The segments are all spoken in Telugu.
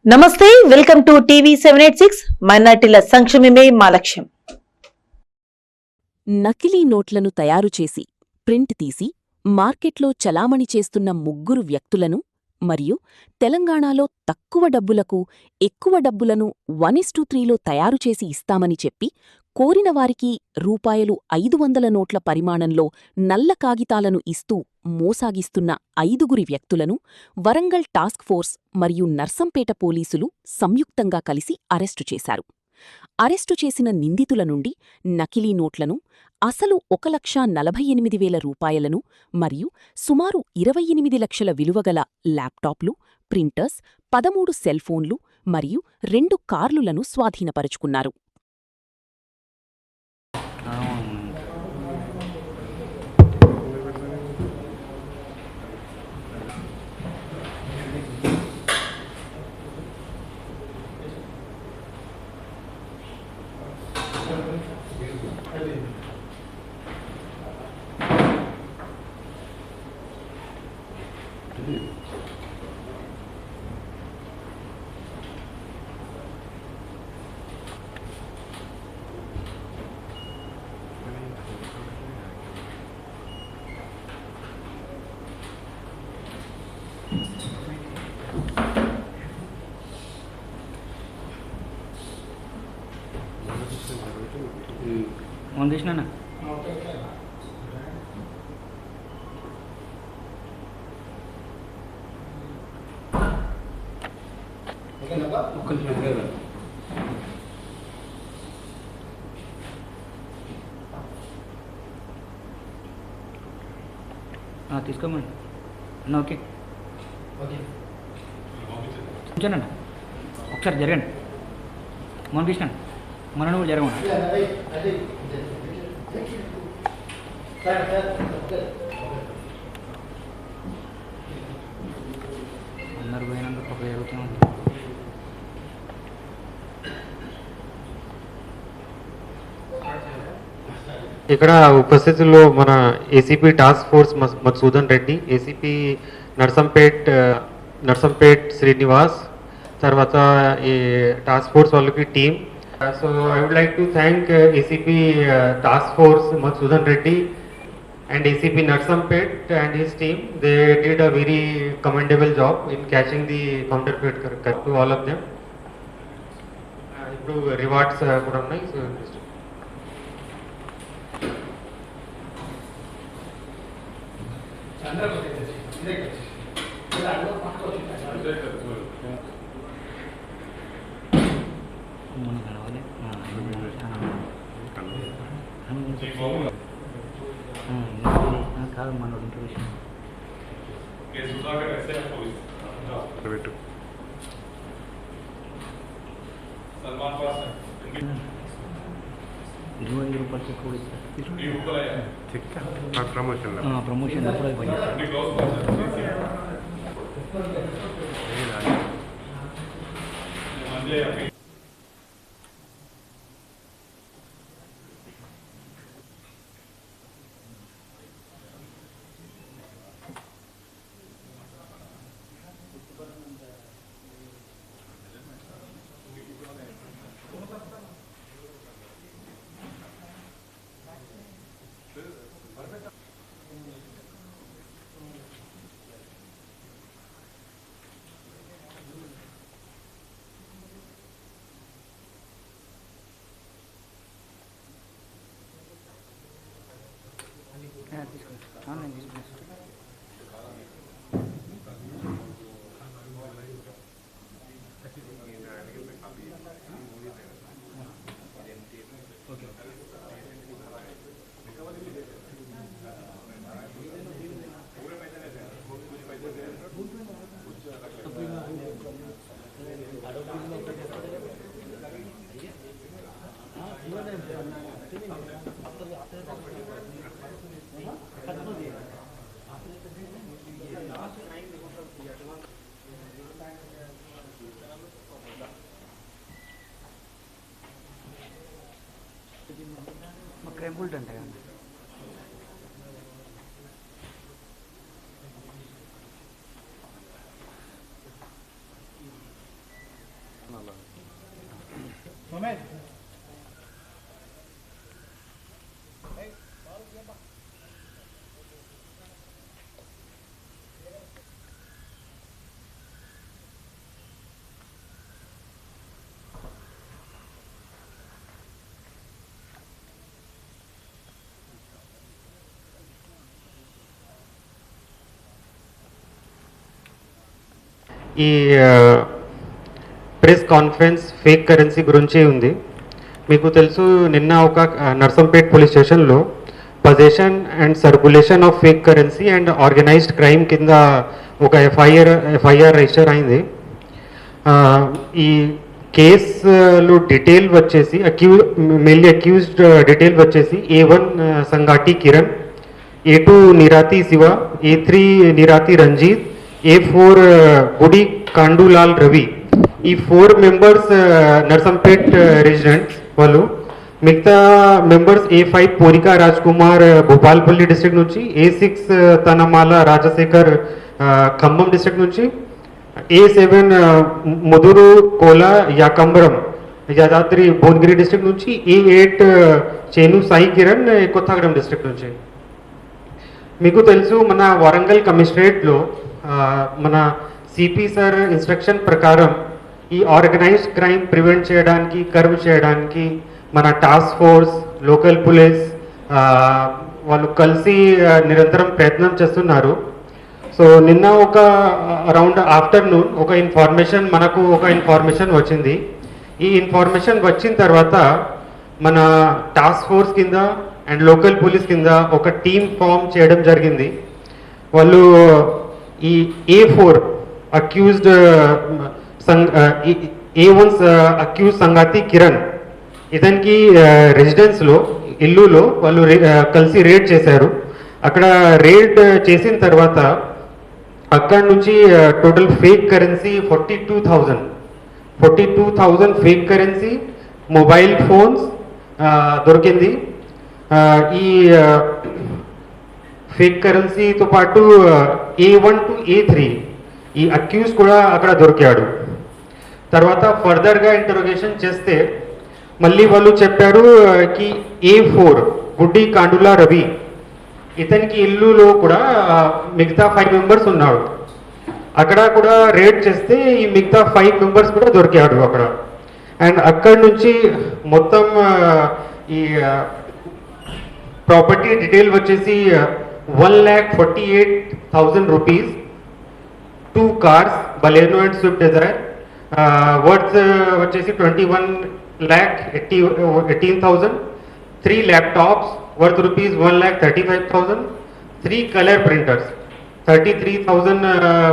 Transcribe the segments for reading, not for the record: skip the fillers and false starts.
నమస్తే, వెల్కమ్ టు టీవీ 786. మైనార్టీల సంక్షేమమే మా లక్ష్యం. నకిలీ నోట్లను తయారుచేసి ప్రింట్ తీసి మార్కెట్లో చలామణి చేస్తున్న ముగ్గురు వ్యక్తులను మరియు తెలంగాణలో తక్కువ డబ్బులకు ఎక్కువ డబ్బులను 1:3లో తయారుచేసి ఇస్తామని చెప్పి కోరినవారికి రూ.500 నోట్ల పరిమాణంలో నల్ల కాగితాలను ఇస్తూ మోసాగిస్తున్న 5గురి వ్యక్తులను వరంగల్ టాస్క్ ఫోర్స్ మరియు నర్సంపేట పోలీసులు సంయుక్తంగా కలిసి అరెస్టు చేశారు. అరెస్టు చేసిన నిందితుల నుండి నకిలీ నోట్లను, అసలు 1,48,000 రూపాయలను మరియు సుమారు 28 లక్షల విలువగల ల్యాప్టాప్లు, ప్రింటర్స్, 13 సెల్ఫోన్లు మరియు 2 కార్లులను స్వాధీనపరుచుకున్నారు. వందేసినా తీసుకోమని అన్న. ఓకే కూర్చోనన్న, ఒకసారి జరగండి. పంపించినాను మన కూడా జరగమని. అందరు పోయినందుకు ఒక జరుగుతుంది. ఇక్కడ ఉపస్థితుల్లో మన ACP task force Madhusudan Reddy, ACP Narsampet Srinivas, తర్వాత ఈ టాస్క్ ఫోర్స్ వాళ్ళకి team. So I would like to thank ACP task force Madhusudan Reddy and ACP Narsampet and his team. They did a very commendable job in catching the counterfeit to all of them. ఇప్పుడు రివార్డ్స్ కూడా ఉన్నాయి. సో కాదు మన ఇంట్రొడక్షన్ ప్రమోషన్ ఎప్పుడు అయిపోయింది. నేను తీసుకున్నాను. క్రేబుల్డ్ అంటే ఈ ప్రెస్ కాన్ఫరెన్స్ ఫేక్ కరెన్సీ గురించి ఉంది. మీకు తెలుసు నిన్న ఒక నర్సంపేట్ పోలీస్ స్టేషన్లో possession and circulation of fake currency and organised crime కింద ఒక ఎఫ్ఐఆర్ రిజిస్టర్ అయింది. ఈ కేసులు డీటెయిల్ వచ్చేసి మెయిన్లీ అక్యూజ్డ్ డీటెయిల్ వచ్చేసి A1 సంగాటి Kiran, A2 నిరాతి Shiva, A3 నిరాతి Ranjith, A4 గుడి కాండులాల్ రవి. ఈ 4 మెంబర్స్ నర్సంపేట్ రెసిడెంట్స్ వాళ్ళు. మిగతా members A5 Porika Raj Kumar Bhupalpally district నుంచి, A6 తనమాల రాజశేఖర్ ఖమ్మం డిస్ట్రిక్ట్ నుంచి, A7 ముదురు కోలా యాకంబరం యాదాద్రి భువనగిరి డిస్ట్రిక్ట్ నుంచి, A8 చేను సాయి కిరణ్ కొత్తగూడెం డిస్ట్రిక్ట్ నుంచి. మీకు తెలుసు మన వరంగల్ కమిషనరేట్లో మన సిపి సార్ ఇన్స్ట్రక్షన్ ప్రకారం ఈ ఆర్గనైజ్డ్ క్రైమ్ ప్రివెంట్ చేయడానికి, కర్వ్ చేయడానికి మన టాస్క్ ఫోర్స్, లోకల్ పోలీస్ వాళ్ళు కలిసి నిరంతరం ప్రయత్నం చేస్తున్నారు. సో నిన్న ఒక అరౌండ్ ఆఫ్టర్నూన్ మనకు ఒక ఇన్ఫర్మేషన్ వచ్చింది. ఈ ఇన్ఫర్మేషన్ వచ్చిన తర్వాత మన టాస్క్ ఫోర్స్ కింద అండ్ లోకల్ పోలీస్ కింద ఒక టీమ్ ఫామ్ చేయడం జరిగింది. వాళ్ళు ఈ A4 accused A1 accuse సంగాతి Kiran ఇతనికి రెసిడెన్స్లో ఇల్లులో వాళ్ళు కలిసి రేడ్ చేశారు. అక్కడ రేడ్ చేసిన తర్వాత అక్కడ నుంచి total fake currency 42,000 fake currency, mobile phones దొరికింది. ఈ ఫేక్ కరెన్సీతో పాటు A1 to A3 ఈ అక్యూజ్ కూడా అక్కడ దొరికాడు. తర్వాత ఫర్దర్గా ఇంటరోగేషన్ చేస్తే మళ్ళీ వాళ్ళు చెప్పారు కి A4 గుడ్డి కాండులా రవి ఇతనికి ఇల్లులో కూడా మిగతా 5 మెంబర్స్ ఉన్నాడు. అక్కడ కూడా రేడ్ చేస్తే ఈ మిగతా 5 మెంబర్స్ కూడా దొరికాడు అక్కడ. అండ్ అక్కడ నుంచి మొత్తం ఈ ప్రాపర్టీ డీటెయిల్ వచ్చేసి 1,48,000 rupees, 2 cars Baleno and Swift Dzire worth వచ్చేసి 21,18,000, 3 laptops worth rupees 1,35,000, 3 colour printers 33,000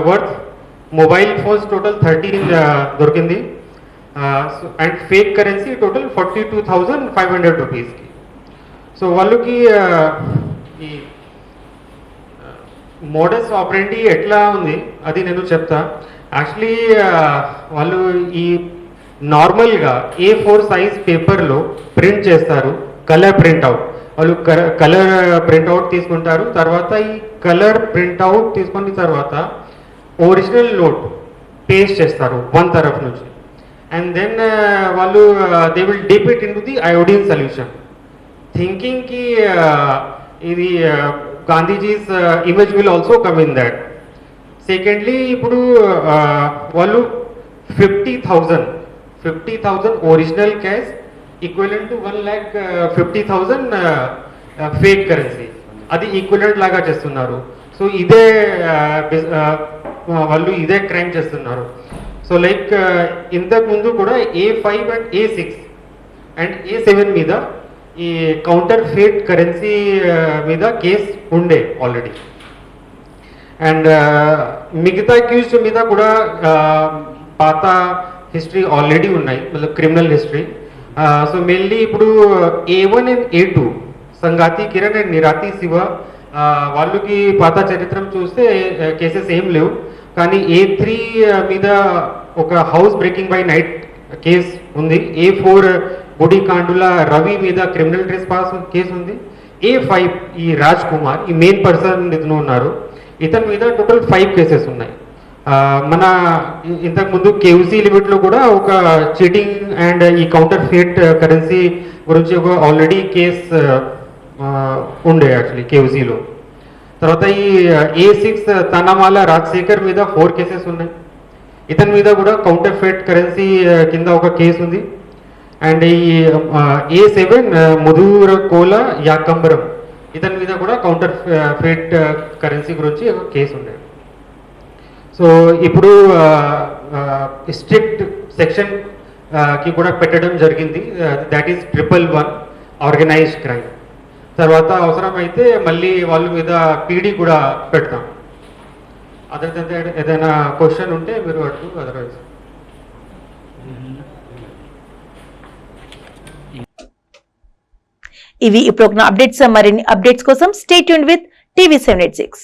worth, mobile phones total 13 దొరికింది. అండ్ ఫేక్ కరెన్సీ టోటల్ 42,500 రూపీస్కి. సో వాళ్ళకి ఈ మోడస్ ఆపరెండి ఎట్లా ఉంది అది నేను చెప్తా. యాక్చువల్లీ వాళ్ళు ఈ నార్మల్గా A4 సైజ్ పేపర్లో ప్రింట్ చేస్తారు, కలర్ ప్రింట్అవుట్. వాళ్ళు కలర్ ప్రింట్అవుట్ తీసుకుంటారు. తర్వాత ఈ కలర్ ప్రింట్అవుట్ తీసుకున్న తర్వాత ఒరిజినల్ నోట్ పేస్ట్ చేస్తారు వన్ తరఫ్ నుంచి. అండ్ దెన్ వాళ్ళు they will dip it in to the iodine solution, thinking కి ఇది Gandhiji's image will also come in that. Secondly ఇప్పుడు వాళ్ళు 50,000 original cash equivalent to 1,50,000 fake currency అది ఈక్వలెంట్ లాగా చేస్తున్నారు. సో ఇదే వాళ్ళు ఇదే క్రైమ్ చేస్తున్నారు. సో లైక్ ఇంతకు ముందు కూడా A5 and A6 and A7 మీద ఈ కౌంటర్ ఫేట్ కరెన్సీ మీద కేసు ఉండే ఆల్రెడీ. అండ్ మిగతా అక్యూజ్డ్ మీద కూడా పాత హిస్టరీ ఆల్రెడీ ఉన్నాయి, మళ్ళీ క్రిమినల్ హిస్టరీ. సో మెయిన్లీ ఇప్పుడు A1 and A2 Sangati Kiran and Nirati Shiva వాళ్ళకి పాత చరిత్ర చూస్తే కేసెస్ ఏం లేవు. కానీ A3 మీద ఒక house breaking by night case ఉంది. A4 గుడి కాండులా రవి మీద క్రిమినల్ ట్రెస్ పాస్ కేసు ఉంది. A5 ఈ రాజ్ కుమార్ ఈ మెయిన్ పర్సన్ ఇతను ఉన్నారు, ఇతని మీద టోటల్ 5 కేసెస్ ఉన్నాయి. మన ఇంతకు ముందు కేవీసీ లిమిట్లో కూడా ఒక చీటింగ్ అండ్ ఈ కౌంటర్ ఫేట్ కరెన్సీ గురించి ఒక ఆల్రెడీ కేస్ ఉండే యాక్చువల్లీ కేవీసీలో. తర్వాత ఈ A6 తనమాల రాజశేఖర్ మీద 4 కేసెస్ ఉన్నాయి. ఇతని మీద కూడా కౌంటర్ ఫేట్ కరెన్సీ కింద ఒక కేసు ఉంది. అండ్ ఈ A7 ముదూర కోల యాకంబరం ఇతని మీద కూడా కౌంటర్ ఫేట్ కరెన్సీ గురించి ఒక కేసు ఉండే. సో ఇప్పుడు స్ట్రిక్ట్ సెక్షన్ కి కూడా పెట్టడం జరిగింది, దాట్ ఈస్ 111 ఆర్గనైజ్డ్ క్రైమ్. తర్వాత అవసరమైతే మళ్ళీ వాళ్ళ మీద పీడీ కూడా పెడతాం. అదర్ ఏదైనా క్వశ్చన్ ఉంటే మీరు అడుగు, అదర్వైజ్. ఇవి ఇప్పుడు అప్డేట్స్. మరిన్ని అప్డేట్స్ కోసం స్టే ట్యూన్డ్ విత్ TV 786.